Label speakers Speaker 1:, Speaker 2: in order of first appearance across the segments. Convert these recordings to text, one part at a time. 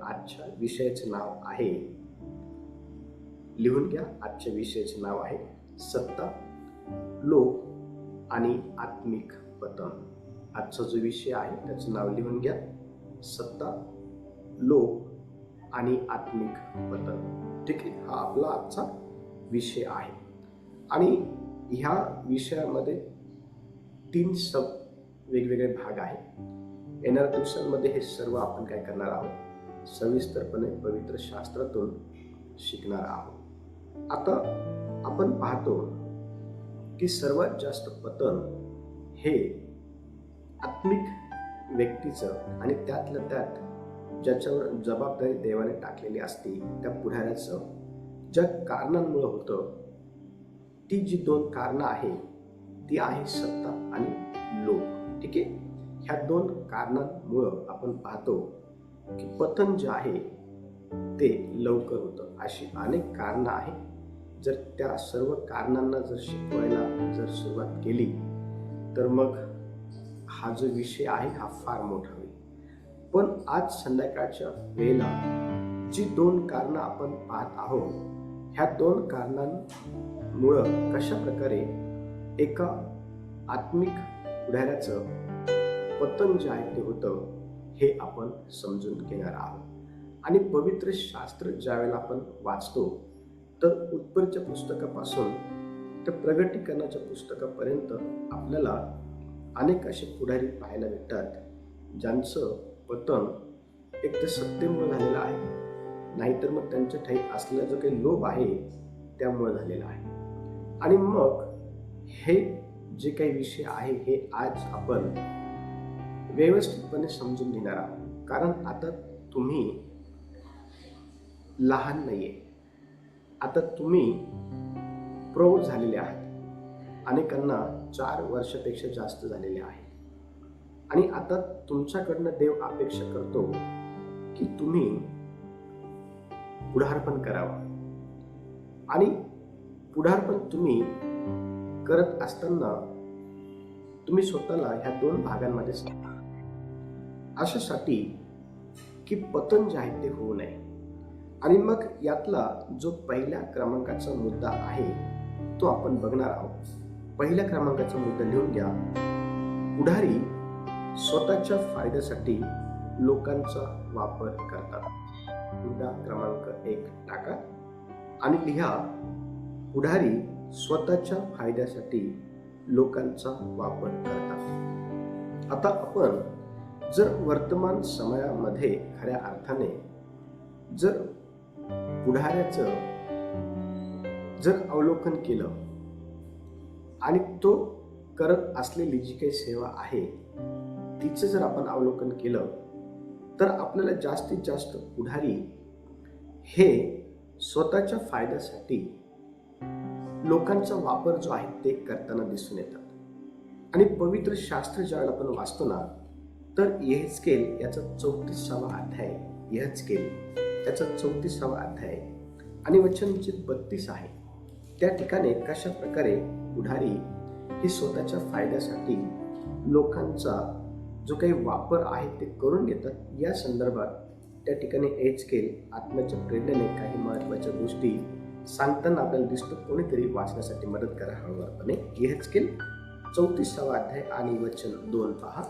Speaker 1: आजच्या विषयाचे नाव आहे, लिहून घ्या. आजच्या विषयाचे नाव आहे सत्ता, लोभ आणि आत्मिक पतन. आजचा जो विषय आहे त्याचं नाव लिहून घ्या, सत्ता, लोभ आणि आत्मिक पतन. ठीक आहे, हा आपला आजचा विषय आहे. आणि ह्या विषयामध्ये 3 वेगवेगळे भाग आहेत. येणाऱ्या दिवसांमध्ये हे सर्व आपण काय करणार आहोत, सविस्तरपणे पवित्र शास्त्रातून शिकणार आहोत. आता आपण पाहतो की सर्वात जास्त पतन हे आत्मिक व्यक्तीचं आणि त्यातल्या त्यात ज्याच्यावर जबाबदारी देवाने टाकलेली असते त्या पुढाऱ्याचं ज्या कारणांमुळे होतं, ती जी 2 कारणं आहे ती आहे सत्ता आणि लोभ. ठीक आहे, ह्या 2 कारणांमुळं आपण पाहतो की पतन जे आहे ते लवकर होतं. अशी अनेक कारणं आहेत. जर त्या सर्व कारणांना जर शिकवायला जर सुरुवात केली तर मग हा जो विषय आहे हा फार मोठा होईल. पण आज संध्याकाळच्या वेळेला जी 2 कारणं आपण पाहत आहोत, ह्या 2 कारणांमुळं कशा प्रकारे एका आत्मिक पुढाऱ्याचं पतन जे आहे ते होतं हे आपण समजून घेणार आहोत. आणि पवित्र शास्त्र ज्यावेळेला आपण वाचतो तर उत्पत्तीच्या पुस्तकापासून तर प्रगटीकरणाच्या पुस्तकापर्यंत आपल्याला अनेक असे पुढारी पाहायला भेटतात ज्यांचं पतन एक तर सत्तेमुळे झालेलं आहे, नाहीतर मग त्यांच्या ठाई असलेला जो काही लोभ आहे त्यामुळे झालेला आहे. आणि मग हे जे काही विषय आहे हे आज आपण व्यवस्थितपणे समजून घेणार आहोत. कारण आता तुम्ही लहान नाहीये, आता तुम्ही प्रौढ झालेले आहात. अनेकांना 4 वर्षापेक्षा जास्त झालेले आहे. आणि आता तुमच्याकडनं देव अपेक्षा करतो की तुम्ही पुढारपण करावं. आणि पुढारपण तुम्ही करत असताना तुम्ही स्वतःला ह्या 2 भागांमध्ये अशासाठी की पतन जे आहे ते होऊ नये. आणि मग यातला जो पहिल्या क्रमांकाचा मुद्दा आहे तो आपण बघणार आहोत. पहिल्या क्रमांकाचा मुद्दा लिहून घ्या, पुढारी स्वतःच्या फायद्यासाठी लोकांचा वापर करतात. मुद्दा क्रमांक 1 टाका आणि लिहा, पुढारी स्वतःच्या फायद्यासाठी लोकांचा वापर करतात. आता आपण जर वर्तमान समयामध्ये खऱ्या अर्थाने जर पुढाऱ्याचं जर अवलोकन केलं आणि तो करत असलेली जी काही सेवा आहे तिचं जर आपण अवलोकन केलं तर आपल्याला जास्तीत जास्त पुढारी हे स्वतःच्या फायद्यासाठी लोकांचा वापर जो आहे ते करताना दिसून येतात. आणि पवित्र शास्त्र ज्यावेळेला आपण वाचतो ना तर यहेजकेल याचा 34वा अध्याय, यहेजकेल याचा 34वा अध्याय आणि वचन जे 32 आहे त्या ठिकाणी कशा प्रकारे पुढारी हे स्वतःच्या फायद्यासाठी लोकांचा जो काही वापर आहे ते करून घेतात या संदर्भात त्या ठिकाणी यहेजकेल आत्म्याच्या प्रेरणेने काही महत्त्वाच्या गोष्टी सांगताना आपल्याला दिसतो. कोणीतरी वाचण्यासाठी मदत करा हळूवारपणे. यहेजकेल 34वा अध्याय आणि वचन 2 पहा.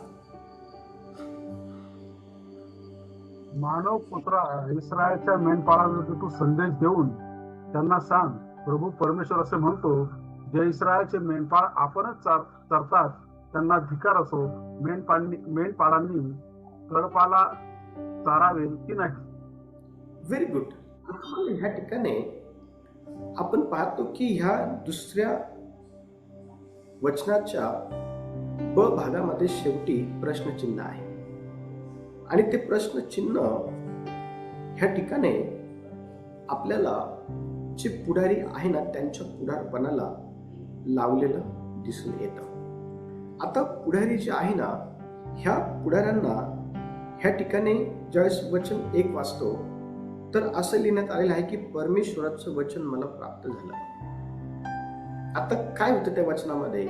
Speaker 2: मानव पुत्रा, इस्रायलच्या मेंढपाळांना तू संदेश देऊन त्यांना सांग, प्रभू परमेश्वर असे म्हणतो, जे इस्रायलचे मेंढपाळ आपणच चरतात त्यांना धिक्कार असो. मेंढपाळांनी कळपाला चारावे की नाही.
Speaker 1: Very good. ह्या ठिकाणी आपण पाहतो की ह्या दुसऱ्या वचनाच्या ब भागामध्ये शेवटी प्रश्नचिन्ह आहे. आणि ते प्रश्नचिन्ह ह्या ठिकाणी आपल्याला जे पुढारी आहे ना त्यांच्या पुढारपणाला लावलेलं दिसून येतं. आता पुढारी जे आहे ना ह्या पुढाऱ्यांना ह्या ठिकाणी ज्यावेळेस वचन 1 वाचतो तर असं लिहिण्यात आलेलं आहे की परमेश्वराचं वचन मला प्राप्त झालं. आता काय होतं त्या वचनामध्ये,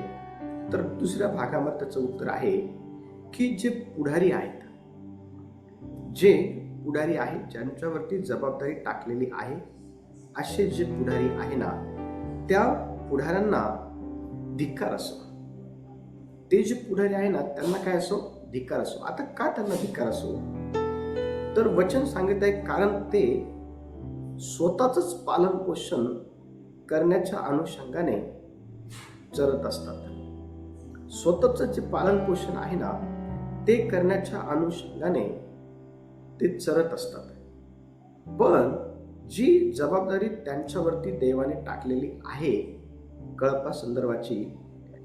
Speaker 1: तर दुसऱ्या भागामध्ये त्याचं उत्तर आहे की जे पुढारी आहेत, जे पुढारी आहे, ज्यांच्यावरती जबाबदारी टाकलेली आहे, असे जे पुढारी आहे ना, त्या पुढाऱ्यांना धिक्कार असो. ते जे पुढारी आहे ना, त्यांना काय असो, धिक्कार असो. आता का त्यांना धिक्कार असो, तर वचन सांगत आहे कारण ते स्वतःच पालन पोषण करण्याच्या अनुषंगाने चरत असतात. स्वतःच जे पालन पोषण आहे ना, ते करण्याच्या अनुषंगाने ते चरत असतात. पण जी जबाबदारी त्यांच्यावरती देवाने टाकलेली आहे कळपा संदर्भाची,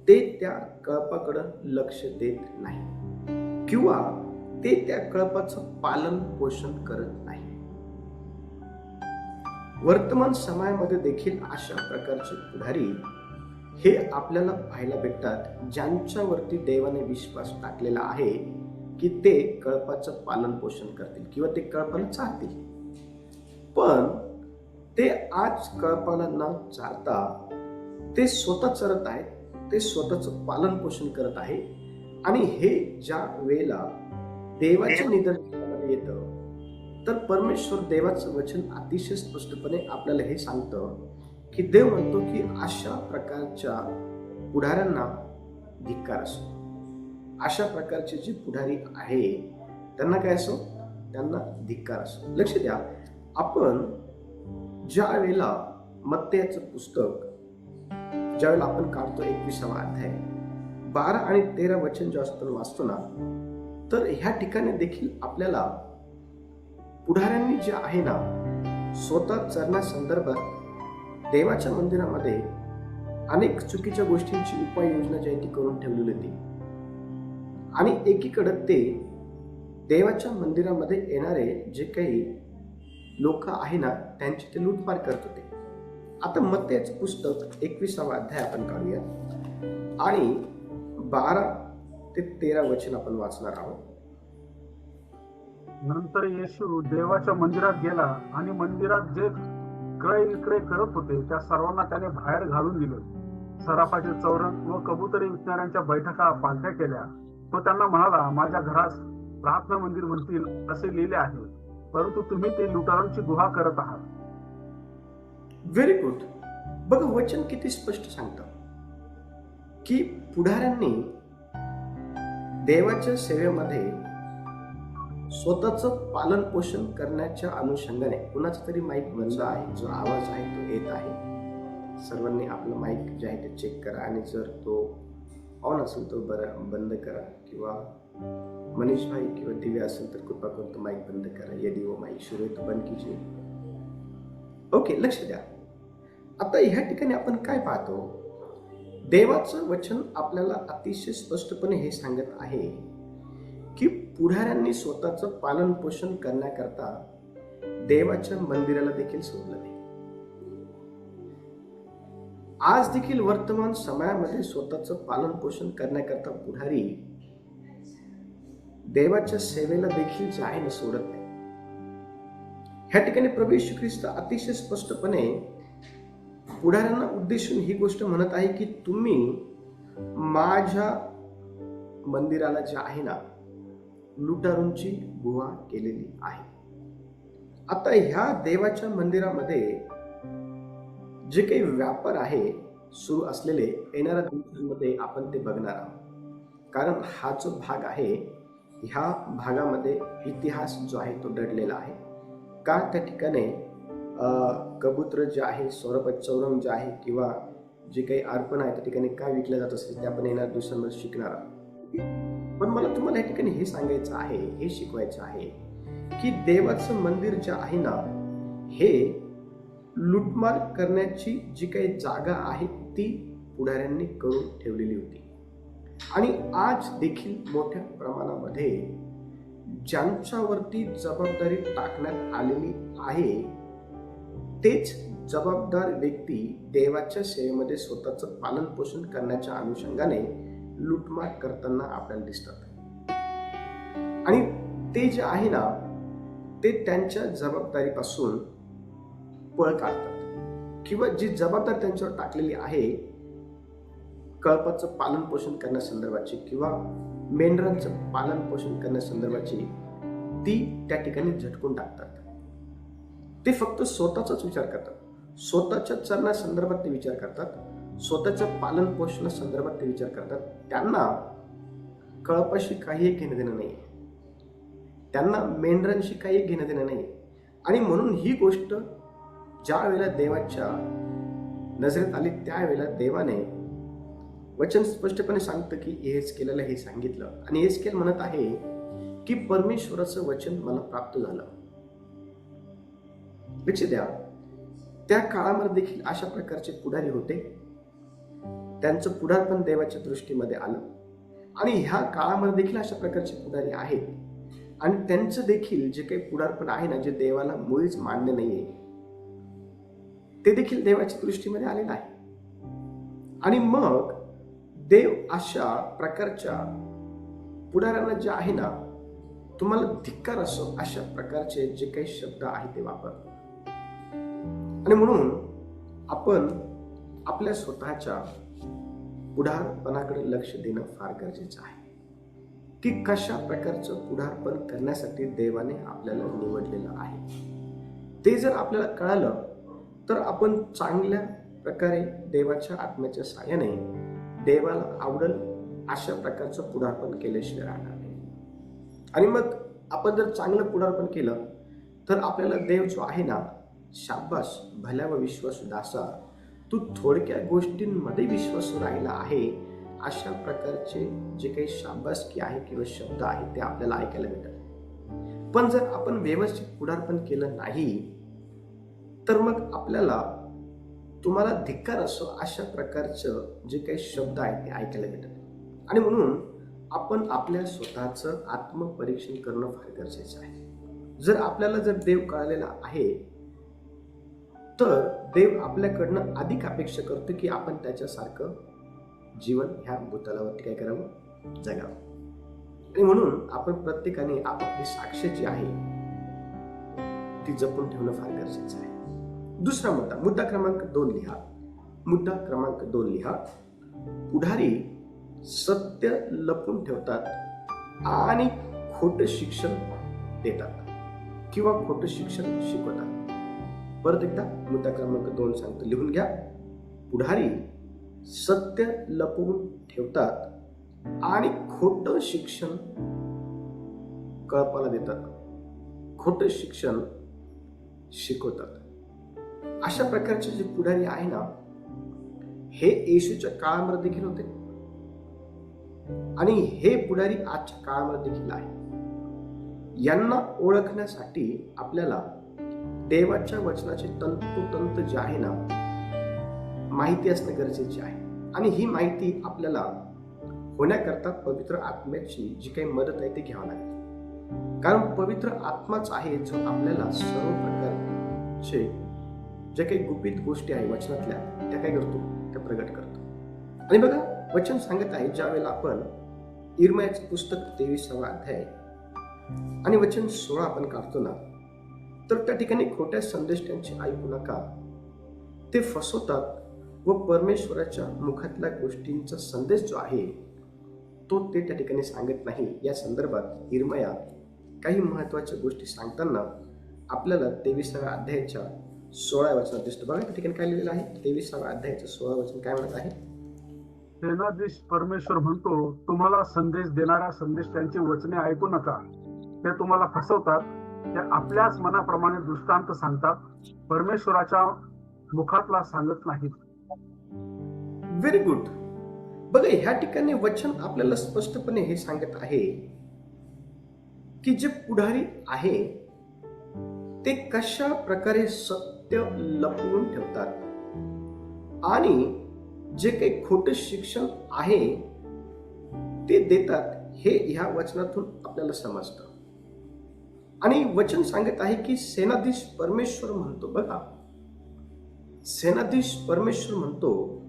Speaker 1: ते त्या कळपाकडं लक्ष देत नाही किंवा ते त्या कळपाचं पालन पोषण करत नाही. वर्तमान समयामध्ये देखील अशा प्रकारचे पुढारी हे आपल्याला पाहायला भेटतात, ज्यांच्यावरती देवाने विश्वास टाकलेला आहे की ते कळपाचं पालन पोषण करतील किंवा ते कळपाला चालतील. पण ते आज कळपाला न चालता ते स्वतः चरत आहेत, ते स्वतःचं पालन पोषण करत आहे. आणि हे ज्या वेळेला देवाच्या निदर्शनामध्ये येतं, तर परमेश्वर देवाचं वचन अतिशय स्पष्टपणे आपल्याला हे सांगतं की देव म्हणतो की अशा प्रकारच्या पुढाऱ्यांना धिक्कार असो. अशा प्रकारचे जे पुढारी आहे त्यांना काय असो, त्यांना धिक्कार असो. लक्ष द्या, आपण ज्या वेळेला मत्तेचं पुस्तक ज्या वेळेला आपण काढतो 21वा अध्याय 12 आणि 13 वचन जेव्हा आपण वाचतो ना, तर ह्या ठिकाणी देखील आपल्याला पुढाऱ्यांनी जे आहे ना, स्वतः चरण्यासंदर्भात देवाच्या मंदिरामध्ये अनेक चुकीच्या गोष्टींची उपाययोजना जी आहे ती करून ठेवलेली होती. आणि एकीकडे ते देवाच्या मंदिरामध्ये येणारे जे काही लोक आहे ना, त्यांची ते लूटमार करत होते. आता मत्तेचं पुस्तक 21वा अध्याय आपण काढूया आणि 12 ते 13 वचन आपण वाचणार आहोत.
Speaker 2: नंतर येशू देवाच्या मंदिरात गेला आणि मंदिरात जे क्रय विक्रय करत होते त्या सर्वांना त्याने बाहेर घालून दिले. सराफाचे चौरंग व कबुतरी विकणाऱ्यांच्या बैठका पालथ्या केल्या. तो त्यांना म्हणाला, माझ्या घरास प्रार्थना मंदिर म्हणतील असे लिहिले आहे, परंतु तुम्ही ते लुटारांची गुहा करत आहात.
Speaker 1: Very good. बघा, वचन किती स्पष्ट सांगतं की पुढाऱ्यांनी देवाच्या सेवेमध्ये स्वतःचं पालन पोषण करण्याच्या अनुषंगाने, कुणाचा तरी माईक बंद आहे, जो आवाज आहे तो येत आहे. सर्वांनी आपलं माईक जे आहे ते चेक करा आणि जर तो ऑन असेल तो बंद करा, किंवा मनीष भाई किंवा दिव्या असेल तर कृपा करून तो माईक बंद करा. यदि वो माईक शुरू है तो बंद कीजिए. ओके, लक्ष द्या. आता ह्या ठिकाणी आपण काय पाहतो, देवाचं वचन आपल्याला अतिशय स्पष्टपणे हे सांगत आहे की पुढाऱ्यांनी स्वतःचं पालन पोषण करण्याकरता देवाच्या मंदिराला देखील सोडलं नाही. आज देखील वर्तमान समयामध्ये स्वतःचं पालन पोषण करण्याकरता पुढारी देवाच्या सेवेला देखील जे आहे ना सोडत नाही. ह्या ठिकाणी प्रभू येशू ख्रिस्त अतिशय स्पष्टपणे पुढाऱ्यांना उद्देशून ही गोष्ट म्हणत आहे की तुम्ही माझ्या मंदिराला जे आहे ना लुटारूंची गुहा केलेली आहे. आता ह्या देवाच्या मंदिरामध्ये जे काही व्यापार आहे सुरू असलेले येणाऱ्या दिवसांमध्ये आपण ते बघणार आहोत. कारण हा जो भाग आहे, ह्या भागामध्ये इतिहास जो आहे तो दडलेला आहे. का त्या ठिकाणी कबूतर जे आहे, चौरंग जे आहे, किंवा जे काही अर्पण आहे त्या ठिकाणी का विकलं जात असेल ते आपण येणाऱ्या दिवसांमध्ये शिकणार आहोत. पण मला तुम्हाला या ठिकाणी हे सांगायचं आहे, हे शिकवायचं आहे की देवाचं मंदिर जे आहे ना, हे लूटमार करण्याची जी काही जागा आहे ती पुढाऱ्यांनी करून ठेवलेली होती. आणि आज देखील मोठ्या प्रमाणामध्ये ज्यांच्यावरती जबाबदारी टाकण्यात आलेली आहे, तेच जबाबदार व्यक्ती देवाच्या सेवेमध्ये स्वतःचं पालन पोषण करण्याच्या अनुषंगाने लूटमार करताना आपल्याला दिसतात. आणि ते जे आहे ना, ते त्यांच्या जबाबदारीपासून पळ काढतात, किंवा जी जबाबदारी त्यांच्यावर टाकलेली आहे कळपाचं पालन पोषण करण्यासंदर्भाची किंवा मेंढरांचं पालन पोषण करण्यासंदर्भाची, ती त्या ठिकाणी झटकून टाकतात. ते फक्त स्वतःचाच विचार करतात, स्वतःच्या चरणासंदर्भात ते विचार करतात, स्वतःच्या पालन पोषणा संदर्भात ते विचार करतात. त्यांना कळपाशी काही घेणं देणं नाही, त्यांना मेंढरांशी काही घेणं देणं नाही. आणि म्हणून ही गोष्ट ज्या वेळेला देवाच्या नजरेत आली त्यावेळेला देवाने वचन स्पष्टपणे सांगतं की एहेजकेलला हे सांगितलं. आणि एहेजकेल म्हणत आहे की परमेश्वराचं वचन मला प्राप्त झालं. लक्ष द्या, त्या काळामध्ये देखील अशा प्रकारचे पुढारी होते, त्यांचं पुढारपण देवाच्या दृष्टीमध्ये आलं. आणि ह्या काळामध्ये देखील अशा प्रकारचे पुढारी आहेत. आणि त्यांचं देखील जे काही पुढारपण आहे ना, जे देवाला मुळीच मान्य नाहीये, ते देखील देवाच्या दृष्टीमध्ये आलेलं आहे. आणि मग देव अशा प्रकारच्या पुढाऱ्यांना जे आहे ना, तुम्हाला धिक्कार असो अशा प्रकारचे जे काही शब्द आहेत ते वापरतो. आणि म्हणून आपण आपल्या स्वतःच्या पुढारपणाकडे लक्ष देणं फार गरजेचं आहे की कशा प्रकारचं पुढारपण करण्यासाठी देवाने आपल्याला निवडलेलं आहे. ते जर आपल्याला कळालं तर आपण चांगल्या प्रकारे देवाच्या आत्म्याच्या साहाय्याने देवाला आवडेल अशा प्रकारचं पुढारपण केल्याशिवाय राहणार नाही. आणि मग आपण जर चांगलं पुढारपण केलं तर आपल्याला देव जो आहे ना, शाबास भल्या व विश्वासू दासा, तू थोडक्या गोष्टींमध्ये विश्वासू राहिला आहे, अशा प्रकारचे जे काही शाबासकी आहे किंवा शब्द आहेत ते आपल्याला ऐकायला मिळतात. पण जर आपण व्यवस्थित पुढारपण केलं नाही तर मग आपल्याला तुम्हाला धिक्कार असो अशा प्रकारचं जे काही शब्द आहेत ते ऐकायला मिळतात. आणि म्हणून आपण आपल्या स्वतःचं आत्मपरीक्षण करणं फार गरजेचं आहे. जर आपल्याला जर देव कळलेला आहे तर देव आपल्याकडनं अधिक अपेक्षा करतो की आपण त्याच्यासारखं जीवन ह्या भूतलावरती काय करावं, जगावं. आणि म्हणून आपण प्रत्येकाने आपापली साक्ष जी आहे ती जपून ठेवणं फार गरजेचं आहे. दुसरा मुद्दा क्रमांक 2 लिहा. मुद्दा क्रमांक 2 लिहा. पुढारी सत्य लपून ठेवतात आणि खोटं शिक्षण देतात किंवा खोटं शिक्षण शिकवतात. परत एकदा मुद्दा क्रमांक 2 सांगतो, लिहून घ्या. पुढारी सत्य लपवून ठेवतात आणि खोटं शिक्षण कळपाला देतात, खोटं शिक्षण शिकवतात. अशा प्रकारचे जे पुढारी आहे ना, हे येशूच्या काळामध्ये देखील होते आणि हे पुढारी आजच्या काळामध्ये देखील आहे. यांना ओळखण्यासाठी आपल्याला देवाच्या वचनाचे तंतोतंत जे आहे ना माहिती असणं गरजेचे आहे. आणि ही माहिती आपल्याला होण्याकरता पवित्र आत्म्याची जी काही मदत आहे ती घ्यावी लागेल. कारण पवित्र आत्माच आहे जो आपल्याला सर्व प्रकारचे जे काही गुपित गोष्टी आहे वचनातल्या त्या काय करतो, त्या प्रगट करतो. आणि बघा, वचन सांगत आहे ज्या वेळेला आपण इर्मयाचं पुस्तक 23वा अध्याय आणि वचन 16 आपण काढतो ना, तर त्या ठिकाणी खोट्या संदेष्टांची ऐकू नका, ते फसवतात व परमेश्वराच्या मुखातल्या गोष्टींचा संदेश जो आहे तो ते त्या ठिकाणी सांगत नाही. या संदर्भात इर्मया काही महत्वाच्या गोष्टी सांगताना आपल्याला 23व्या अध्यायाच्या 16 वचनात दिसतं. बघा त्या ठिकाणी काय लिहिलेलं आहे. 23व्या अध्यायाचं 16 वचन काय म्हणत आहे.
Speaker 2: सेनाधीश परमेश्वर म्हणतो, तुम्हाला संदेश देणाऱ्या संदेशांची वचने ऐकू नका, ते तुम्हाला फसवतात, ते आपल्याच मनाप्रमाणे दृष्टांत सांगतात, परमेश्वराच्या मुखातला सांगत नाहीत.
Speaker 1: Very good. बघा, ह्या ठिकाणी वचन आपल्याला स्पष्टपणे हे सांगत आहे की जे पुढारी आहे ते कशा प्रकारे सत्य लपवून ठेवतात आणि जे काही खोटं शिक्षण आहे ते देतात, हे ह्या वचनातून आपल्याला समजतं. आणि वचन सांगत आहे की सेनाधीश परमेश्वर म्हणतो, बघा, सेनाधीश परमेश्वर म्हणतो,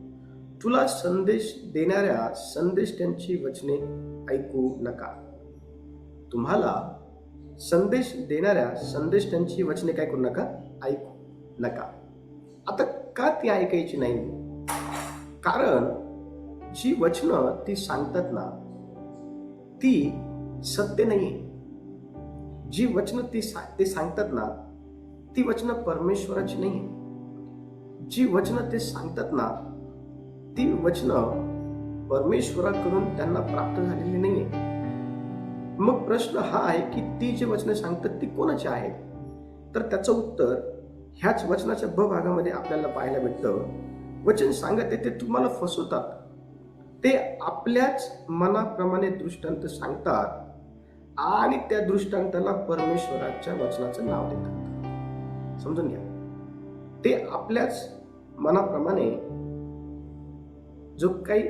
Speaker 1: तुला संदेश देणाऱ्या संदेष्टांची वचने ऐकू नका. तुम्हाला संदेश देणाऱ्या संदेष्टांची वचने काय करू नका, ऐकू नका. आता का ती ऐकायची नाही? कारण जी वचनं ती सांगतात ना ती सत्य नाहीये. जी वचनं ते सांगतात ना, ती वचनं परमेश्वराची नाही आहे. जी वचनं ते सांगतात ना, ती वचनं परमेश्वराकडून त्यांना प्राप्त झालेली नाही आहे. मग प्रश्न हा आहे की ती जी वचनं सांगतात ती कोणाची आहेत? तर त्याचं उत्तर ह्याच वचनाच्या ब भागामध्ये आपल्याला पाहायला भेटतं. वचन सांगत आहे ते तुम्हाला फसवतात. ते आपल्याच मनाप्रमाणे दृष्टांत सांगतात आणि त्या दृष्टांताला परमेश्वराच्या वचनाचं नाव देतात. समजून घ्या, ते आपल्याच मनाप्रमाणे जो काही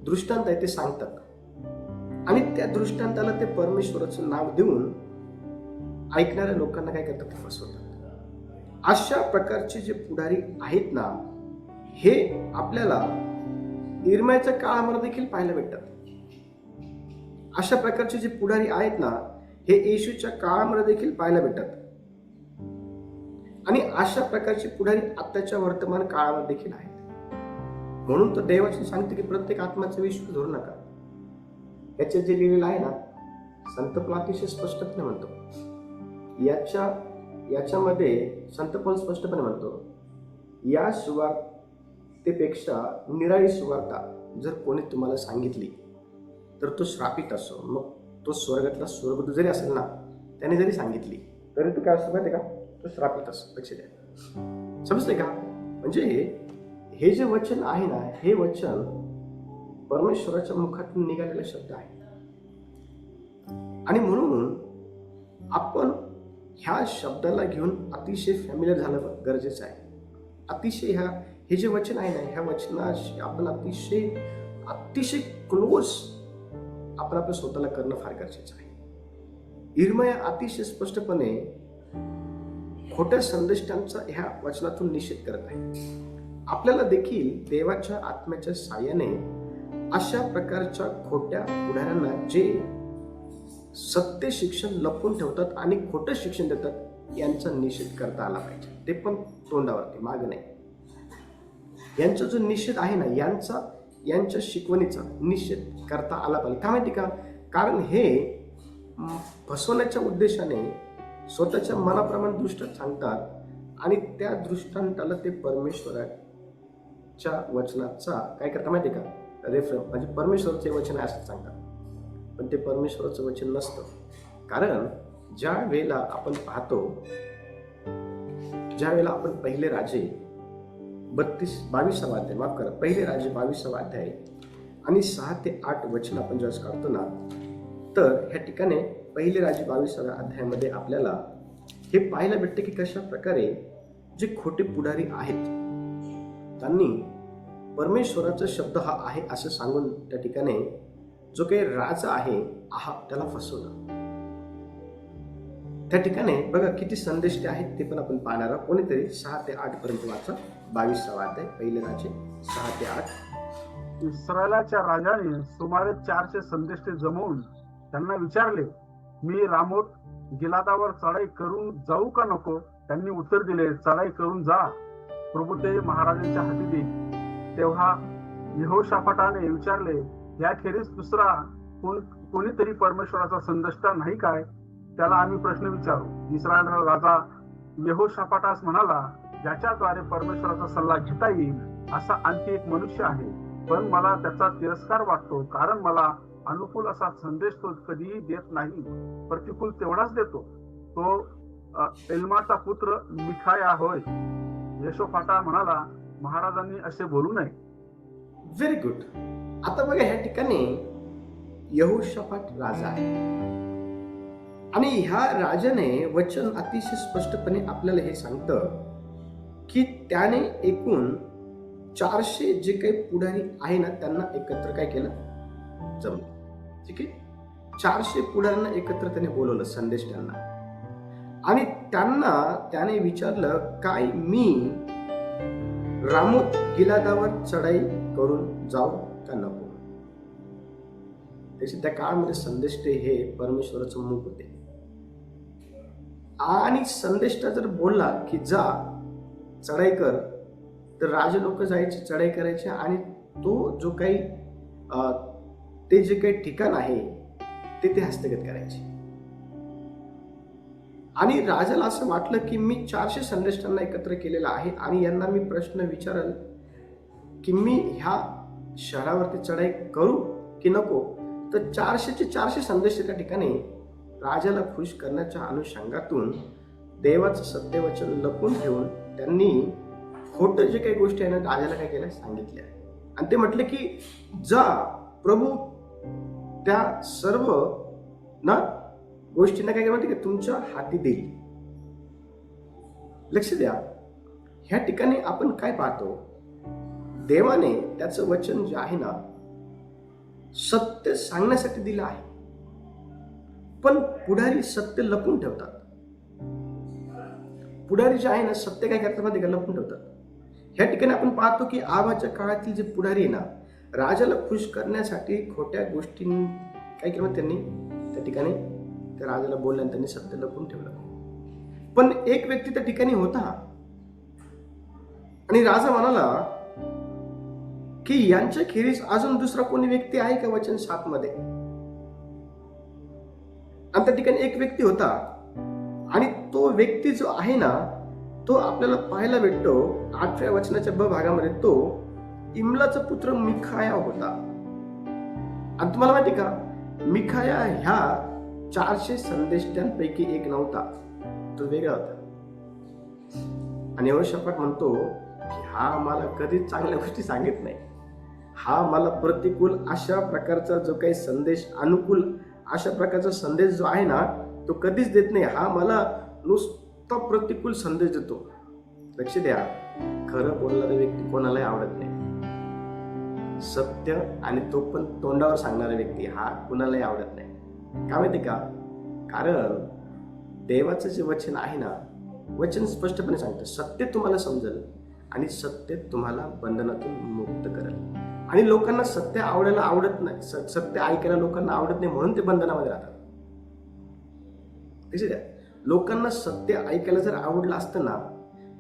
Speaker 1: दृष्टांत आहे ते सांगतात आणि त्या दृष्टांताला ते परमेश्वराचं नाव देऊन ऐकणाऱ्या लोकांना काय करतात? ते फसवतात. अशा प्रकारचे जे पुढारी आहेत ना, हे आपल्याला इर्म्याच्या काळामध्ये देखील पाहायला भेटतात. अशा प्रकारचे जे पुढारी आहेत ना, हे येशूच्या काळामध्ये देखील पाहायला भेटतात आणि अशा प्रकारचे पुढारी आताच्या वर्तमान काळामध्ये देखील आहेत. म्हणून तर देवाचे सांगते की प्रत्येक आत्म्याचा विश्वास धरू नका. याच्यात जे लिहिलेलं आहे ना, संत पौल अतिशय स्पष्टपणे म्हणतो, याच्यामध्ये संत पौल स्पष्टपणे म्हणतो, या सुवार्तेपेक्षा निराळी सुवार्ता जर कोणी तुम्हाला सांगितली तर तो श्रापित असो. मग तो स्वर्गातला स्वर्गदूत जरी असेल ना, त्याने जरी सांगितली तरी तो काय असतो माहिती का? तो श्रापित असतो. लक्ष द्या, समजते का? म्हणजे हे जे वचन आहे ना, हे वचन परमेश्वराच्या मुखातून निघालेले शब्द आहेत आणि म्हणून आपण ह्या शब्दाला घेऊन अतिशय फॅमिलियर झालं गरजेचं आहे. अतिशय हे जे वचन आहे ना, ह्या वचनाशी आपण अतिशय क्लोज आपण आपल्या स्वतःला करणं फार गरजेचं आहे. इर्मया अतिशय स्पष्टपणे खोट्या संदेष्टांचा ह्या वचनातून निषेध करत आहे. आपल्याला देखील देवाच्या आत्म्याच्या साहाय्याने अशा प्रकारच्या खोट्या पुढाऱ्यांना, जे सत्य शिक्षण लपवून ठेवतात आणि खोटं शिक्षण देतात, यांचा निषेध करता आला पाहिजे. ते पण तोंडावरती, मागे नाही. यांचा जो निषेध आहे ना, यांच्या शिकवणीचा निषेध करता आला पाहिजे. का माहिती का? कारण हे फसवण्याच्या उद्देशाने स्वतःच्या मनाप्रमाणे दृष्टांत सांगतात आणि त्या दृष्टांताला ते परमेश्वराच्या वचनाचा काय करतात माहिती का? रेफरन्स, म्हणजे परमेश्वराचे वचन आहे असं सांगतात, पण ते परमेश्वराचं वचन नसतं. कारण ज्या वेळेला आपण पाहतो, ज्या वेळेला आपण पहिले राजे 22 अध्याय, माफ करा, पहिले राजे 22 अध्याय आणि 6 ते 8 वचन आपण ज्यावेळेस काढतो ना, तर ह्या ठिकाणी पहिले राजे 22 अध्यायामध्ये आपल्याला हे पाहायला भेटते की कशा प्रकारे जे खोटे पुढारी आहेत त्यांनी परमेश्वराचा शब्द हा आहे असं सांगून त्या ठिकाणी जो काही राजा आहे त्याला फसवलं. त्या ठिकाणी बघा किती संदेश आहेत ते पण आपण पाहणार आहोत. कोणीतरी 6 ते 8 पर्यंत वाचा. 22 अध्याय पहिले राजे 6 ते 8.
Speaker 2: इस्रायलाच्या राजाने सुमारे 400 संदेष्टे जमवून त्यांना विचारले, मी रामोत गिलादावर चढाई करून जाऊ का नको? त्यांनी उत्तर दिले, चढाई करून जा, प्रभू ते महाराजांच्या हाती देईल. तेव्हा यहोशाफाटाने विचारले, याखेरीज दुसरा कोणीतरी परमेश्वराचा संदेष्टा नाही काय? त्याला आम्ही प्रश्न विचारू. इस्रायल राजा यहोशाफाटास म्हणाला, ज्याच्याद्वारे परमेश्वराचा सल्ला घेता येईल असा आणखी एक मनुष्य आहे, पण मला त्याचा तिरस्कार वाटतो, कारण मला अनुकूल असा संदेश तो कधीही देत नाही, प्रतिकूल तेवढाच देतो. तो एल्माचा पुत्र मिखाया होय. यहोशाफाटा म्हणाला, महाराजांनी असे बोलू नये.
Speaker 1: Very good. आता बघा ह्या ठिकाणी यहोशाफाट राजा आहे आणि ह्या राजाने वचन अतिशय स्पष्टपणे आपल्याला हे सांगतं की त्याने एकूण 400 जे काही पुढारी आहे ना त्यांना एकत्र काय केलं? जमलं. ठीक आहे, 400 पुढाऱ्यांना एकत्र त्याने बोलवलं, संदेश त्यांना, आणि त्याने विचारलं, काय मी रामोत गिलादावर चढाई करून जाऊ का नको? त्या काळामध्ये संदेष्टे हे परमेश्वराचं मुख होते आणि संदेष्टा जर बोलला की जा चढाई कर, तर राजे लोक जायचे, चढाई करायचे आणि तो जो काही ते जे काही ठिकाण आहे ते हस्तगत करायचे. आणि राजाला असं वाटलं की मी 400 संदेष्टांना एकत्र केलेला आहे आणि यांना मी प्रश्न विचारल की मी ह्या शहरावरती चढाई करू की नको. तर 400चे 400 संदेश त्या ठिकाणी राजाला खुश करण्याच्या अनुषंगातून देवाचं सत्यवचन लपून ठेवून त्यांनी खोटं जे काही गोष्टी आहे ना राजाला काय केलं सांगितल्या. आणि ते म्हटले की जा, प्रभू त्या सर्व ना गोष्टींना काय म्हणते की तुमच्या हाती देईल. लक्ष द्या, ह्या ठिकाणी आपण काय पाहतो, देवाने त्याचं वचन जे आहे ना सत्य सांगण्यासाठी दिलं आहे, पण पुढारी सत्य लपून ठेवतात. पुढारी जे आहे ना सत्य काय करतात माहिती का, लपून ठेवतात. ह्या ठिकाणी आपण पाहतो की आबाच्या काळातील जे पुढारी आहे ना राजाला खुश करण्यासाठी खोट्या गोष्टी काय केलं त्यांनी त्या ठिकाणी त्या राजाला बोलले आणि त्यांनी सत्य लपून ठेवलं. पण एक व्यक्ती त्या ठिकाणी होता आणि राजा म्हणाला की यांच्या खेरीज अजून दुसरा कोणी व्यक्ती आहे का वचन 7 मध्ये. आणि त्या ठिकाणी एक व्यक्ती होता आणि तो व्यक्ती जो आहे ना तो आपल्याला पाहायला भेटतो 8व्या वचनाच्या ब भागामध्ये. तो इमलाचा पुत्र मिखाया होता. आणि तुम्हाला माहिती का, मिखाया ह्या 400 संदेष्टांपैकी एक नव्हता, तो वेगळा होता. आणि यहोशाफाट म्हणतो की हा मला कधीच चांगल्या गोष्टी सांगत नाही, हा मला प्रतिकूल अशा प्रकारचा जो काही संदेश, अनुकूल अशा प्रकारचा संदेश जो आहे ना तो कधीच देत नाही, हा मला नुसता प्रतिकूल संदेश देतो. लक्ष द्या, खरं बोलणारा व्यक्ती कोणालाही आवडत नाही. सत्य आणि तो पण तोंडावर सांगणारा व्यक्ती हा कुणालाही आवडत नाही. का माहिती का, कारण देवाचं जे वचन आहे ना, वचन स्पष्टपणे सांगतं सत्य तुम्हाला समजेल आणि सत्य तुम्हाला बंधनातून मुक्त करेल. आणि लोकांना सत्य आवडायला आवडत नाही, सत्य ऐकायला लोकांना आवडत नाही म्हणून ते बंधनामध्ये राहतात. द्या, लोकांना सत्य ऐकायला जर आवडलं असतं ना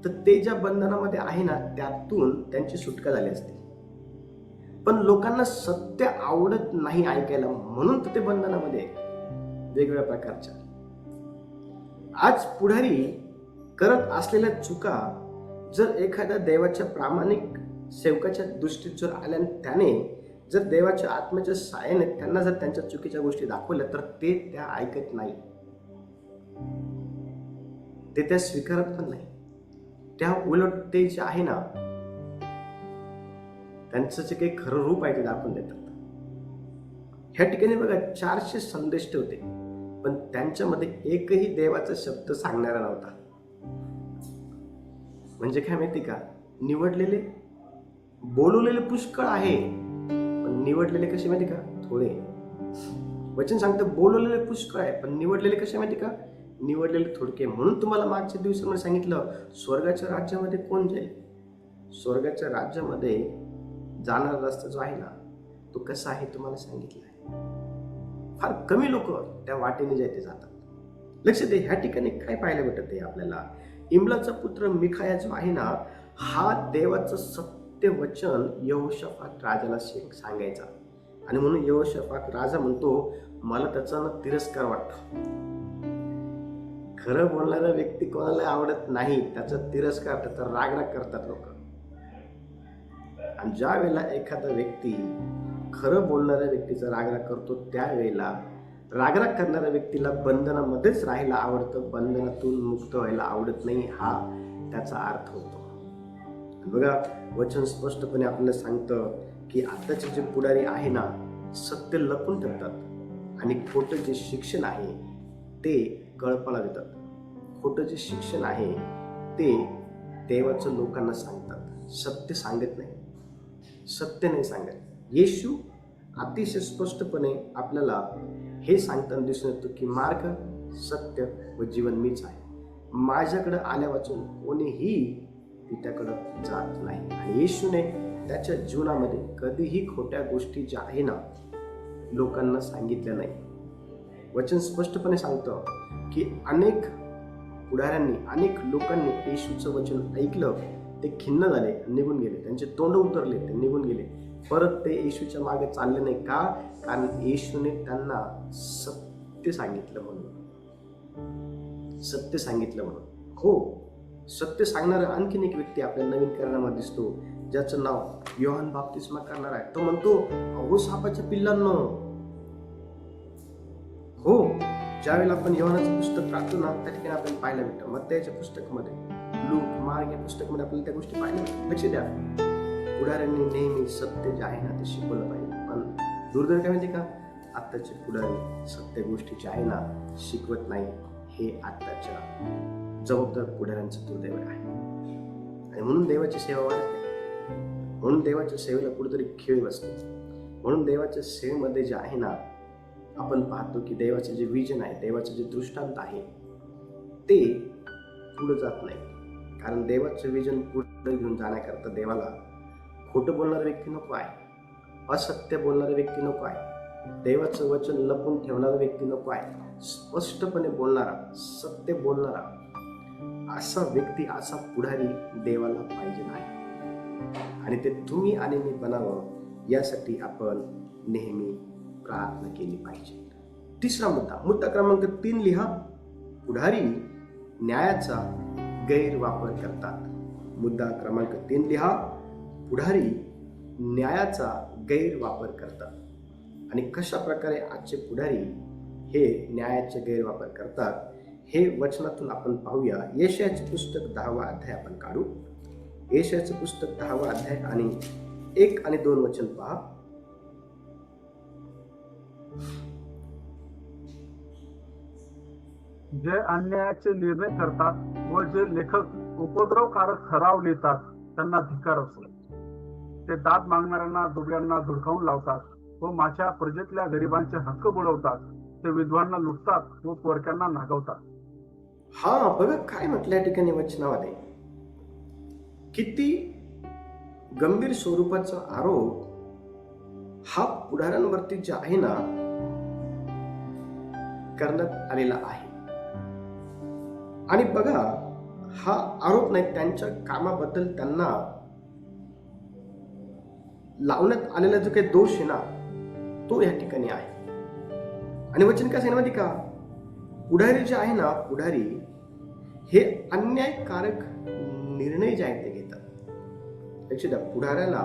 Speaker 1: तर ते ज्या बंधनामध्ये आहे ना त्यातून त्यांची सुटका झाली असती. पण लोकांना सत्य आवडत नाही ऐकायला म्हणून तर ते बंधनामध्ये वेगवेगळ्या प्रकारच्या. आज पुढारी करत असलेल्या चुका जर एखाद्या देवाच्या प्रामाणिक सेवकाच्या दृष्टीत जर आल्या आणि त्याने जर देवाच्या आत्म्याच्या साहाय्याने त्यांना जर त्यांच्या चुकीच्या गोष्टी दाखवल्या तर ते त्या ऐकत नाही, ते त्या स्वीकारत पण नाही. त्या उलट ते जे आहे ना त्यांचं जे काही खरं रूप आहे ते दाखवून देतात. ह्या ठिकाणी बघा 400 संदेष्ट होते पण त्यांच्यामध्ये एकही देवाचा शब्द सांगणारा नव्हता. म्हणजे काय माहिती का, निवडलेले बोलवलेले पुष्कळ आहे पण निवडलेले कसे माहिती का, थोडे. वचन सांगतं बोलवलेले पुष्कळ आहे पण निवडलेले कसे माहिती का, निवडलेले थोडके. म्हणून तुम्हाला मागच्या दिवसामध्ये सांगितलं स्वर्गाच्या राज्यामध्ये कोण जाईल. स्वर्गाच्या राज्यामध्ये जाणारा रस्ता जो आहे ना तो कसा आहे तुम्हाला सांगितलं आहे. फार कमी लोक त्या वाटेने जे जातात. लक्ष दे, ह्या ठिकाणी काय पाहायला भेटत आहे आपल्याला, इमलाचा पुत्र मिखाया जो आहे ना हा देवाचं सत्य वचन यहोशाफाट राजाला सांगायचा. आणि म्हणून यहोशाफाट राजा म्हणतो मला त्याचा ना तिरस्कार वाटतो. खरं बोलणारा व्यक्ती कोणाला आवडत नाही, त्याचा तिरस्कार, त्याचा रागराग करतात लोक. आणि ज्या वेळेला एखादा व्यक्ती खरं बोलणाऱ्या व्यक्तीचा रागराग करतो त्यावेळेला रागराग करणाऱ्या व्यक्तीला बंधनामध्येच राहायला आवडतं, बंधनातून मुक्त व्हायला आवडत नाही, हा त्याचा अर्थ होतो. बघा वचन स्पष्टपणे आपल्याला सांगतं की आताचे जे पुढारी आहे ना सत्य लपून ठेवतात आणि खोटं जे शिक्षण आहे ते कळपाला देतात. खोटं जे शिक्षण आहे ते देवाचं लोकांना सांगतात, सत्य सांगत नाही, सत्य नाही सांगत. येशू अतिशय स्पष्टपने आपल्याला हे सांगताना दिसून येतो की मार्ग, सत्य व जीवन मीच आहे. माझ्याकडे आल्या वाचून कोणीही तिच्याकडं जात नाही. आणि येशूने त्याच्या जीवनामध्ये कधीही खोट्या गोष्टी ज्या आहे ना लोकांना सांगितल्या नाही. वचन स्पष्टपणे सांगतं की अनेक पुढाऱ्यांनी, अनेक लोकांनी येशूचं वचन ऐकलं, ते खिन्न झाले, निघून गेले, त्यांचे तोंड उतरले, ते निघून गेले. परत ते येशूच्या मागे चालले नाही. का? कारण येशूने त्यांना सत्य सांगितलं म्हणून. सत्य सांगितलं म्हणून. हो, सत्य सांगणारा आणखीन एक व्यक्ती आपल्याला नवीन करण्यामध्ये दिसतो, ज्याचं नाव योहान बाप्तिस्मा करणार आहे. तो म्हणतो, अहो सापाच्या पिल्लांनो. हो, ज्यावेळेला आपण योहानाचं पुस्तक टाकतो ना, त्या ठिकाणी आपल्याला पाहायला भेटतं. मत्तयाच्या पुस्तकामध्ये, लूक, मार्क या पुस्तकामध्ये आपल्याला त्या गोष्टी पाहायला भेटतात. लक्ष द्या, पुढाऱ्यांनी नेहमी सत्य जे आहे ना ते शिकवलं पाहिजे. पण दुर्दैव काय माहिती का, आत्ताचे पुढारी सत्य गोष्टी जे आहे ना शिकवत नाही. हे आत्ताच्या जबाबदार पुढाऱ्यांचं दुर्दैव आहे. आणि म्हणून देवाची सेवा वाढते, म्हणून देवाच्या सेवेला कुठेतरी खीळ बसते. म्हणून देवाच्या सेवेमध्ये जे आहे ना, आपण पाहतो की देवाचं जे विजन आहे, देवाचं जे दृष्टांत आहे ते पुढे जात नाही. कारण देवाचं विजन पुढे घेऊन जाण्याकरता देवाला खोटं बोलणारा व्यक्ती नको आहे, असत्य बोलणारा व्यक्ती नको आहे, देवाचं वचन लपून ठेवणारा व्यक्ती नको आहे. स्पष्टपणे बोलणारा, सत्य बोलणारा असा व्यक्ती, असा पुढारी देवाला पाहिजे नाही. आणि ते तुम्ही आणि मी बनावं यासाठी आपण नेहमी प्रार्थना केली पाहिजे. तिसरा मुद्दा क्रमांक 3 लिहा. पुढारी न्यायाचा गैरवापर करतात. मुद्दा क्रमांक 3 लिहा. पुढारी न्यायाचा गैरवापर करतात. आणि कशा प्रकारे आजचे पुढारी हे न्यायाचे गैरवापर करतात हे वचनातून आपण पाहूया. यशायाचे पुस्तक 10वा अध्याय आपण काढू. यशायाचे पुस्तक 10वा अध्याय आणि 1 आणि 2 वचन पहा.
Speaker 2: जे अन्यायाचे निर्णय करतात व जे लेखक उपद्रवकारक ठराव लिहितात त्यांना धिक्कार असतो. ते दाद मागणाऱ्यांना, दुबळ्यांना धुडकावून लावतात व माझ्या प्रजेतल्या गरिबांचे हक्क बुडवतात. ते विधवांना लुटतात व पोरक्यांना नागवतात.
Speaker 1: हा, बघा काय म्हटलं या ठिकाणी वचनामध्ये. किती गंभीर स्वरूपाचा आरोप हा पुढाऱ्यांवरती जे आहे ना करण्यात आलेला आहे. आणि बघा, हा आरोप नाही, त्यांच्या कामाबद्दल त्यांना लावण्यात आलेला जो काही दोष आहे ना तो या ठिकाणी आहे. आणि वचन काय सांगितलं माहिती का, पुढारी जे आहे ना, पुढारी हे अन्यायकारक निर्णय जे आहेत ते घेतात. लक्षात द्या, पुढाऱ्याला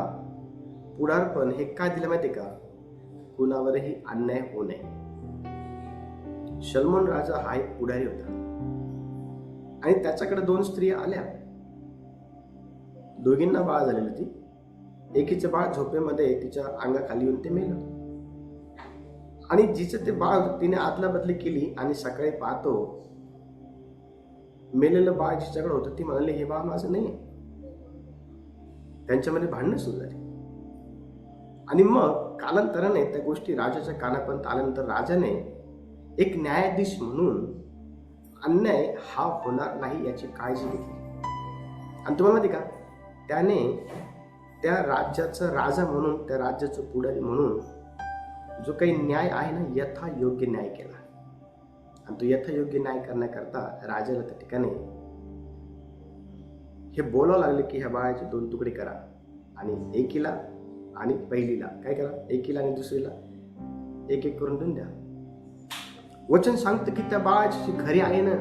Speaker 1: पुढारपण हे काय दिलं माहिती का, कुणावरही अन्याय होऊ नये. सलमोन राजा हा एक पुढारी होता आणि त्याच्याकडे 2 स्त्रिया आल्या. दोघींना बाळ झालेली होती. एकीचं बाळ झोपेमध्ये तिच्या अंगाखाली येऊन ते मेलं. आणि जिचं ते बाळ तिने आदला बदली केली आणि सकाळी पाहतो मेलेलं बाळ जिच्याकडे होतं, ती म्हणाली हे बाळ माझं नाही. त्यांच्यामध्ये भांडणं सुरू झाली. आणि मग कालांतराने त्या गोष्टी राजाच्या कानापर्यंत आल्यानंतर राजाने एक न्यायाधीश म्हणून अन्याय हा होणार नाही याची काळजी घेतली. आणि तुम्हाला माहिती का, त्याने त्या राज्याचा राजा म्हणून, त्या राज्याचं पुढारी म्हणून जो काही न्याय आहे ना, यथायोग्य न्याय केला. आणि तो यथायोग्य न्याय करण्याकरता राजाला त्या ठिकाणी हे बोलावं लागले की ह्या बाळाचे 2 तुकडे करा आणि एकीला आणि पहिलीला काय करा, एकीला आणि दुसरीला एक एक करून देऊन द्या. वचन सांगतं की त्या बाळाची जी खरी आहे ना,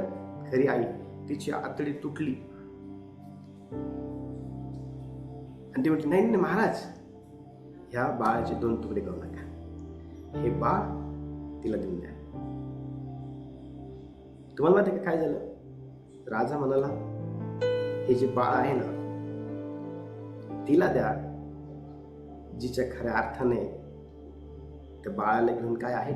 Speaker 1: खरी आई, तिची आतडी तुटली. आणि ती म्हणते नाही नाही महाराज, ह्या बाळाचे 2 तुकडे करू नका, हे बाळ तिला देऊन द्या. तुम्हाला माहिती का काय झालं, राजा म्हणाला हे जे बाळ आहे ना तिला द्या, जिच्या खऱ्या अर्थाने त्या बाळाला घेऊन काय आहे,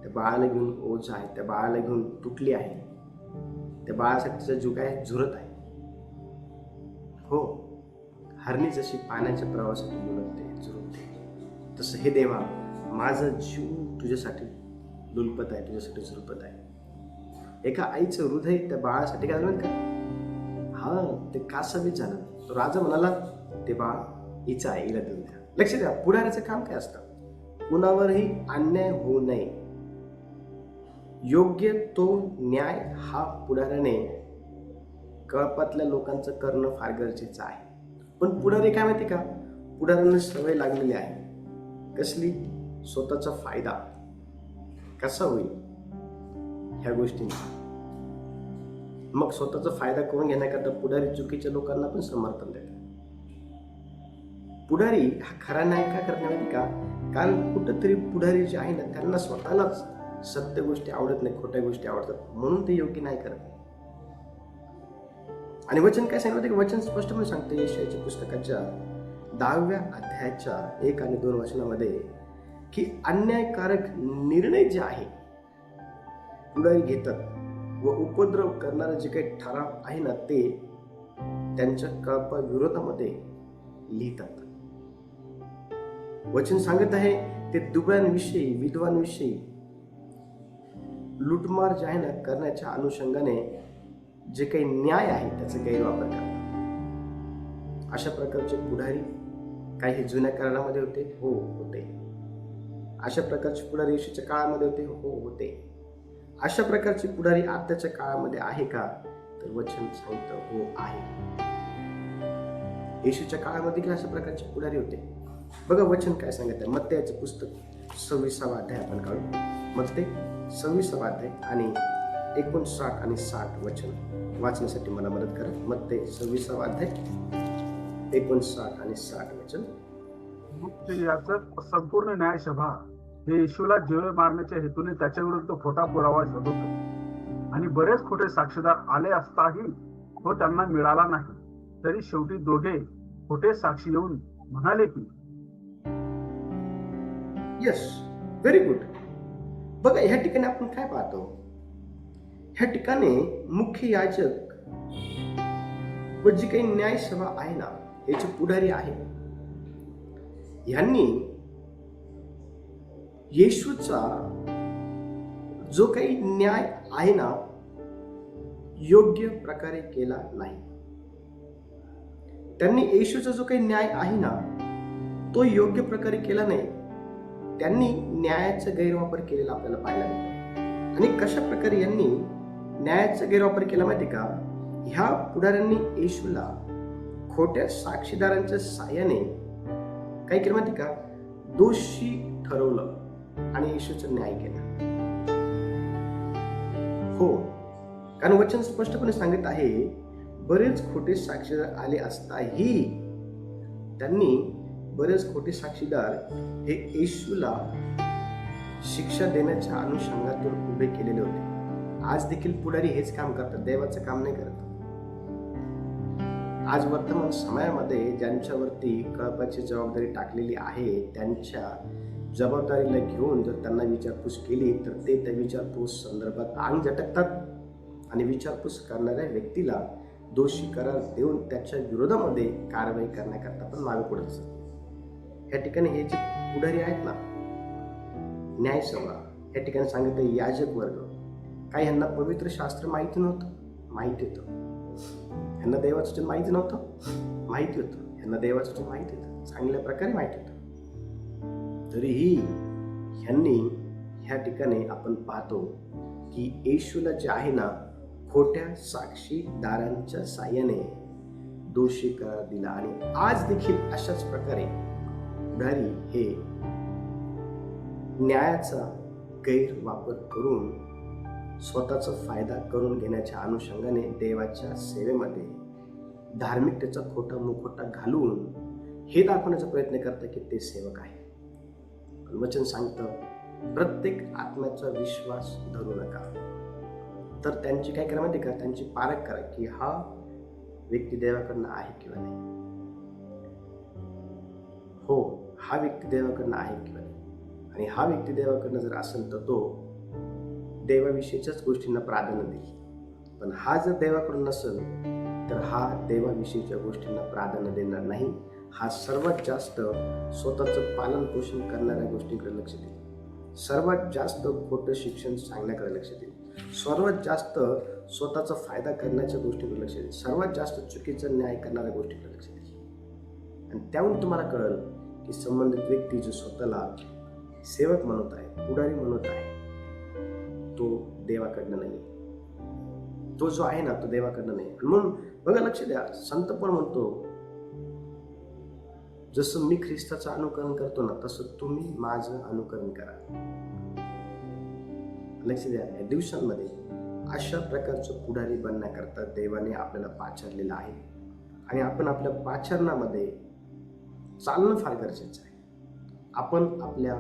Speaker 1: त्या बाळाला घेऊन ओझ आहे, त्या बाळाला घेऊन तुटली आहे, त्या बाळासाठी तिचा जीव काय झुरत आहे. हो, हरणी जशी पाण्याच्या प्रवाहासाठी लुळते झुरते, तसं हे देवा माझा जीव तुझ्यासाठी लुलपत आहे, तुझ्यासाठी झुरपत आहे. एका आईचं हृदय त्या बाळासाठी काय झालं का, हा ते कासावीस झालं. तो राजा म्हणाला ते बाळ हिचं आहे, हिला देऊन द्या. लक्ष द्या, पुढाऱ्याचं काम काय असतं, कुणावरही अन्याय होऊ नये, योग्य तो न्याय हा पुढाऱ्याने कळपातल्या लोकांचं करणं फार गरजेचं आहे. पण पुढारी काय माहिती का, पुढाऱ्यांना सवय लागलेली आहे कसली, स्वतःचा फायदा कसा होईल ह्या गोष्टींचा. मग स्वतःचा फायदा करून घेण्याकरता पुढारी चुकीच्या लोकांना पण समर्थन देतात. पुढारी हा खरा न्याय का करत नाही माहिती का? कारण कुठंतरी पुढारी जे आहे ना, त्यांना स्वतःलाच सत्य गोष्टी आवडत नाही, खोट्या गोष्टी आवडतात, म्हणून ते योग्य नाही करत. आणि वचन काय सांगितलं की वचन स्पष्टपणे सांगतं यशायाच्या पुस्तकाच्या 10व्या अध्यायाच्या 1 आणि 2 वचनामध्ये की अन्यायकारक निर्णय जे आहे पुढारी घेतात व उपद्रव करणारे जे काही ठराव आहे ना, ते त्यांच्या कळपा विरोधामध्ये लिहितात. वचन सांगत आहे ते दुबळ्यांविषयी, विधवांविषयी, लुटमार जे आहे ना करण्याच्या अनुषंगाने जे काही न्याय आहे त्याचा गैरवापर करतात. अशा प्रकारचे पुढारी काही जुन्या काळामध्ये होते, हो होते. अशा प्रकारचे पुढारी येशूच्या काळामध्ये होते, हो होते. अशा प्रकारचे पुढारी आताच्या काळामध्ये आहे का? तर वचन सांगतं हो आहे. येशूच्या काळामध्ये देखील अशा प्रकारचे पुढारी होते. बघा वचन काय सांगत आहे. मत्तेचं पुस्तक 26वा अध्याय आपण काढू. मत्ते 26वा अध्याय आणि 59 आणि 60 वचन वाचण्यासाठी मला मदत करा. मत्ते 26वा अध्याय 59 आणि 60 वचन.
Speaker 2: मुख्य याजक संपूर्ण न्यायसभा हे येशूला जीवे मारण्याच्या हेतूने त्याच्या विरुद्ध खोटा पुरावा शोधत होते आणि बरेच खोटे साक्षीदार आले असताही तो त्यांना मिळाला नाही. तरी शेवटी दोघे खोटे साक्षी येऊन म्हणाले की
Speaker 1: यस, व्हेरी गुड. बघा ह्या ठिकाणी आपण काय पाहतो. ह्या ठिकाणी मुख्य याजक व जी काही न्यायसभा आहे ना, याचे पुढारी आहे, यांनी येशूचा जो काही न्याय आहे ना योग्य प्रकारे केला नाही. त्यांनी येशूचा जो काही न्याय आहे ना तो योग्य प्रकारे केला नाही. त्यांनी न्यायाचा गैरवापर केलेला आपल्याला पाहायला मिळतो. आणि कशा प्रकारे यांनी न्यायाचा गैरवापर केला माहिती का? ह्या पुढाऱ्यांनी येशूला खोट्या साक्षीदारांच्या साह्याने काय केलं माहिती का? दोषी ठरवलं आणि येशूचा न्याय केला. हो, कारण वचन स्पष्टपणे सांगत आहे बरेच खोटे साक्षीदार आले असताही त्यांनी बरेच खोटे साक्षीदार हे येशूला शिक्षा देण्याच्या अनुषंगातून उभे केलेले होते. आज देखील पुढारी हेच काम करतात, देवाचं काम नाही करत. आज वर्तमान समयामध्ये ज्यांच्यावरती कळपाची जबाबदारी टाकलेली आहे त्यांच्या जबाबदारीला घेऊन जर त्यांना विचारपूस केली तर ते त्या विचारपूस संदर्भात अंग झटकतात आणि विचारपूस करणाऱ्या व्यक्तीला दोषी करार देऊन त्याच्या विरोधामध्ये कारवाई करण्याकरता पण मागे पुढे असतात. या ठिकाणी हे जे पुढारी आहेत ना, न्यायसभा, या ठिकाणी सांगितलं याजक वर्ग, काय यांना पवित्र शास्त्र माहिती नव्हतं? माहिती होतं. यांना देवाचं वचन माहिती नव्हतं? माहिती होतं. यांना देवाचं वचन माहिती होतं, चांगल्या प्रकारे माहिती होतं. तरीही ह्यांनी ह्या ठिकाणी आपण पाहतो की येशूला जे आहे ना खोट्या साक्षीदारांच्या साह्याने दोषी करार दिला. आणि आज देखील अशाच प्रकारे पुढारी हे न्यायाचा गैरवापर करून स्वतःचा फायदा करून घेण्याच्या अनुषंगाने देवाच्या सेवेमध्ये धार्मिकतेचा खोटा मुखोटा घालून हे दाखवण्याचा प्रयत्न करतात की ते सेवक आहे. वचन सांगतं प्रत्येक आत्म्याचा विश्वास धरू नका. तर त्यांची काय करा माहिती का? त्यांची पारख करा की हा व्यक्ती देवाकडनं आहे किंवा नाही. हो, हा व्यक्ती देवाकडनं आहे किंवा नाही. आणि हा व्यक्ती देवाकडनं जर असेल तर तो देवाविषयीच्याच गोष्टींना प्राधान्य देईल. पण हा जर देवाकडून नसेल तर हा देवाविषयीच्या गोष्टींना प्राधान्य देणार नाही. हा सर्वात जास्त स्वतःचं पालन पोषण करणाऱ्या गोष्टींकडे लक्ष देईल. सर्वात जास्त खोटं शिक्षण सांगण्याकडे लक्ष देईल. सर्वात जास्त स्वतःचा फायदा करण्याच्या गोष्टीकडे लक्ष देईल. सर्वात जास्त चुकीचा न्याय करणाऱ्या गोष्टीकडे लक्ष देईल. आणि त्याहून तुम्हाला कळेल की संबंधित व्यक्ती जो स्वतःला सेवक म्हणत आहे, पुढारी म्हणत आहे, तो देवाकडनं नाही. तो जो आहे ना तो देवाकडनं नाही. म्हणून बघा, लक्ष द्या, संत पण म्हणतो जसं मी ख्रिस्ताचं अनुकरण करतो ना तसं तुम्ही माझं अनुकरण करा. लक्ष द्या, या दिवसांमध्ये अशा प्रकारचं पुढारी बनण्याकरता देवाने आपल्याला पाचारलेलं आहे आणि आपण आपल्या पाचारणामध्ये चालणं फार गरजेचं आहे. आपण आपल्या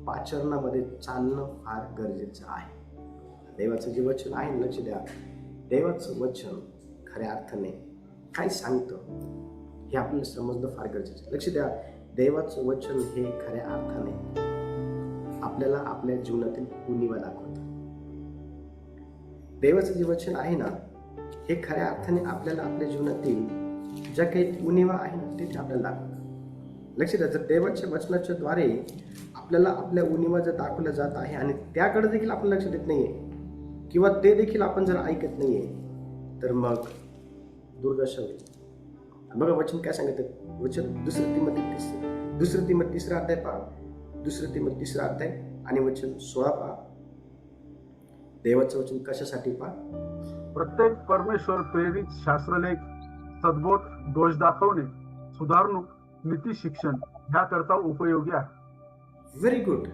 Speaker 1: पाचरणामध्ये चालणं फार गरजेचं आहे. देवाचं जे वचन आहे ना, लक्ष द्या, देवाचं वचन खऱ्या अर्थाने काय सांगतं हे आपल्याला समजणं फार गरजेचं आहे. लक्ष द्या, देवाचं वचन हे खऱ्या अर्थाने आपल्याला आपल्या जीवनातील उणिवा दाखवतं. देवाचं जे वचन आहे ना, हे खऱ्या अर्थाने आपल्याला आपल्या जीवनातील ज्या काही उणिवा आहे ना, ते आपल्याला दाखवतं. लक्ष द्या, जर देवाच्या वचनाच्या द्वारे आपल्याला आपल्या उणिवा जर दाखवल्या जात आहे आणि त्याकडे देखील आपण लक्ष देत नाहीये किंवा ते देखील आपण जर ऐकत नाहीये, तर मग दुर्दशा होईल. बघा वचन काय सांगतं. वचन दुसरं तिमोथी तिसरा अध्याय पहा. दुसरं तिमोथी तिसरा अध्याय आणि वचन 16 पहा. देवाचं वचन कशासाठी पहा.
Speaker 2: प्रत्येक परमेश्वर प्रेरित शास्त्रलेख, सद्बोध, दोष दाखवणे, सुधारणूक, नीती शिक्षण ह्याकरता उपयोगी आहे.
Speaker 1: Very good.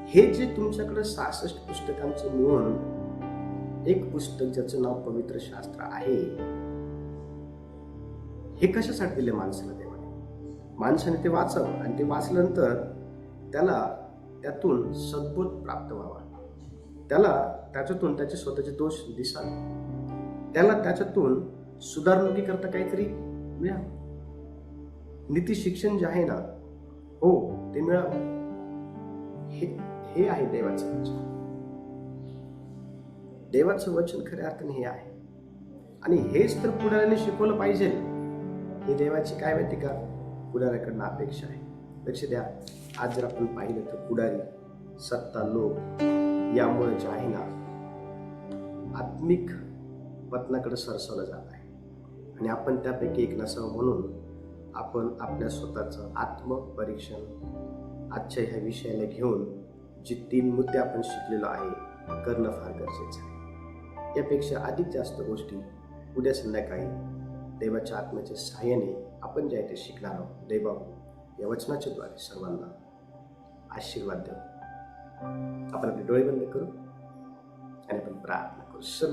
Speaker 1: हे जे तुमच्याकडे 66 पुस्तकांचं मिळून एक पुस्तक ज्याचं नाव पवित्र शास्त्र आहे, हे कशासाठी दिले माणसाला देवाने? माणसाने ते वाचावं आणि ते वाचल्यानंतर त्याला त्यातून सद्बोध प्राप्त व्हावा, त्याला त्याच्यातून त्याचे स्वतःचे दोष दिसावे, त्याला त्याच्यातून सुधारणुकीकरता काहीतरी मिळावं. नीती शिक्षण जे आहे ना, हो ते मिळावं. हे आहे देवाचं वचन. देवाचं वचन खऱ्या अर्थाने हे आहे आणि हेच तर पुढाऱ्याने शिकवलं पाहिजे. ही देवाची काय माहिती का, पुढाऱ्याकडनं अपेक्षा आहे. लक्ष द्या, आज जर आपण पाहिलं तर पुढारी, सत्ता, लोक यामुळे जे आहे ना, आत्मिक पतनाकडे सरसवलं जात आहे आणि आपण त्यापैकी एक नसावं म्हणून आपण आपल्या स्वतःचं आत्मपरीक्षण आजच्या ह्या विषयाला घेऊन जे 3 मुद्दे आपण शिकलेलो आहे करणं फार गरजेचं आहे. यापेक्षा अधिक जास्त गोष्टी उद्या संध्याकाळी देवाच्या आत्म्याच्या सहाय्याने आपण जे आहे ते शिकणार आहोत. देवा या वचनाच्या द्वारे सर्वांना आशीर्वाद देऊ. आपण आपले डोळे बंद करू आणि आपण प्रार्थना करू. सर्व